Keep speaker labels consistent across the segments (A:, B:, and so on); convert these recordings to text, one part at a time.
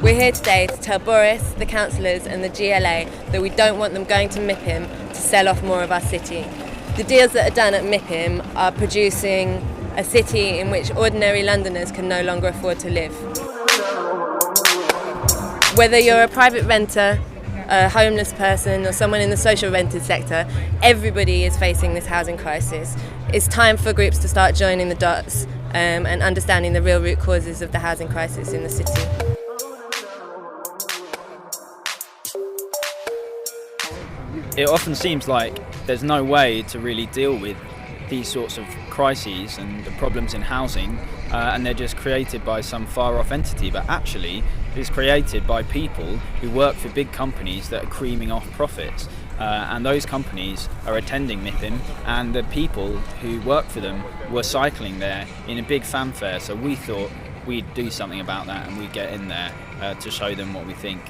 A: We're here today to tell Boris, the councillors and the GLA that we don't want them going to MIPIM to sell off more of our city. The deals that are done at MIPIM are producing a city in which ordinary Londoners can no longer afford to live. Whether you're a private renter, a homeless person or someone in the social rented sector, everybody is facing this housing crisis. It's time for groups to start joining the dots and understanding the real root causes of the housing crisis in the city.
B: It often seems like there's no way to really deal with these sorts of crises and the problems in housing, and they're just created by some far-off entity, but actually it's created by people who work for big companies that are creaming off profits, and those companies are attending MIPIM, and the people who work for them were cycling there in a big fanfare, so we thought we'd do something about that and we'd get in there to show them what we think.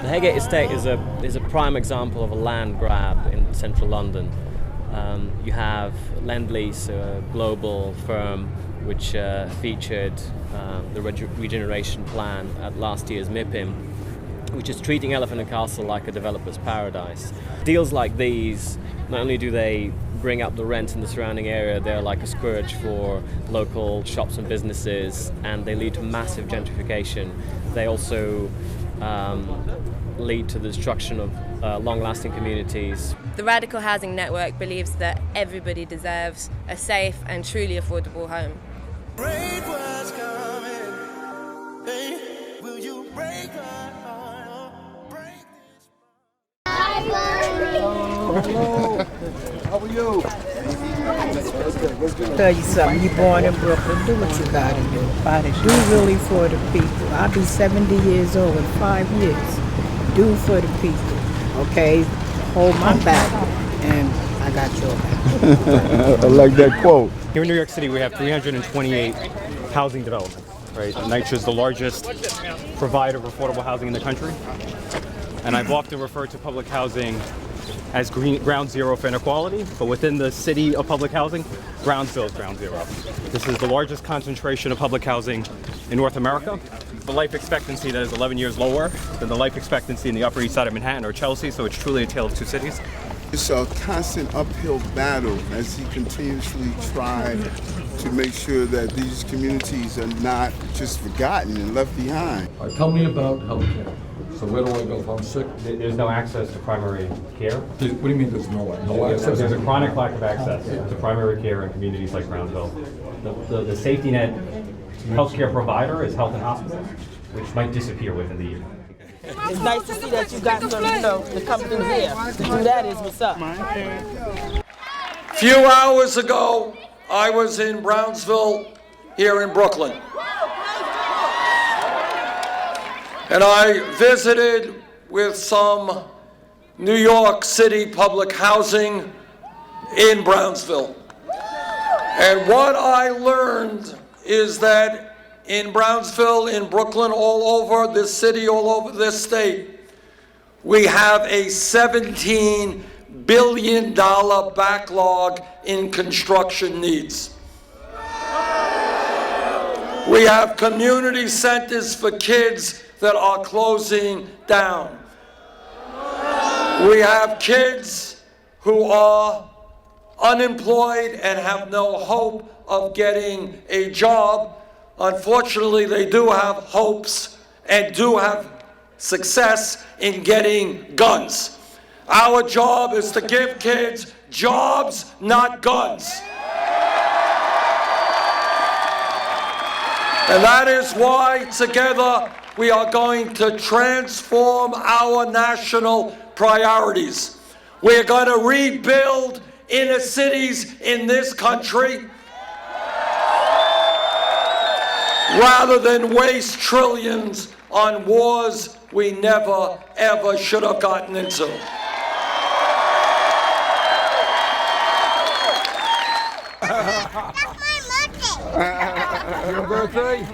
C: The Haygate Estate is a prime example of a land grab in central London. You have Lendlease, a global firm which featured the regeneration plan at last year's MIPIM, which is treating Elephant and Castle like a developer's paradise. Deals like these, not only do they bring up the rent in the surrounding area, they're like a scourge for local shops and businesses, and they lead to massive gentrification. They also lead to the destruction of long-lasting communities.
A: The Radical Housing Network believes that everybody deserves a safe and truly affordable home.
D: Hello. How are you?
E: Tell you something, you born in Brooklyn, do what you gotta do. Do really for the people. I'll be 70 years old in 5 years. Do for the people, okay? Hold my back, and I got your back.
D: I like that quote.
F: Here in New York City, we have 328 housing developments, right? NYCHA is the largest provider of affordable housing in the country. And I've often referred to public housing as ground zero for inequality, but within the city of public housing, Brownsville is ground zero. This is the largest concentration of public housing in North America. The life expectancy that is 11 years lower than the life expectancy in the Upper East Side of Manhattan or Chelsea, so it's truly a tale of two cities.
D: It's a constant uphill battle as he continuously tries to make sure that these communities are not just forgotten and left behind.
G: Tell me about healthcare. So where do I go if I'm sick?
F: There's no access to primary care.
G: What do you mean there's no access?
F: There's a chronic lack of access to primary care in communities like Brownsville. The safety net healthcare provider is Health and Hospitals, which might disappear within the year.
H: It's nice to see that you got some, the company here. To do that is what's up.
I: Few hours ago, I was in Brownsville here in Brooklyn. And I visited with some New York City public housing in Brownsville. And what I learned is that in Brownsville, in Brooklyn, all over this city, all over this state, we have a $17 billion backlog in construction needs. We have community centers for kids that are closing down. We have kids who are unemployed and have no hope of getting a job. Unfortunately, they do have hopes and do have success in getting guns. Our job is to give kids jobs, not guns. And that is why together we are going to transform our national priorities. We're going to rebuild inner cities in this country rather than waste trillions on wars we never, ever should have gotten into.
D: Your birthday?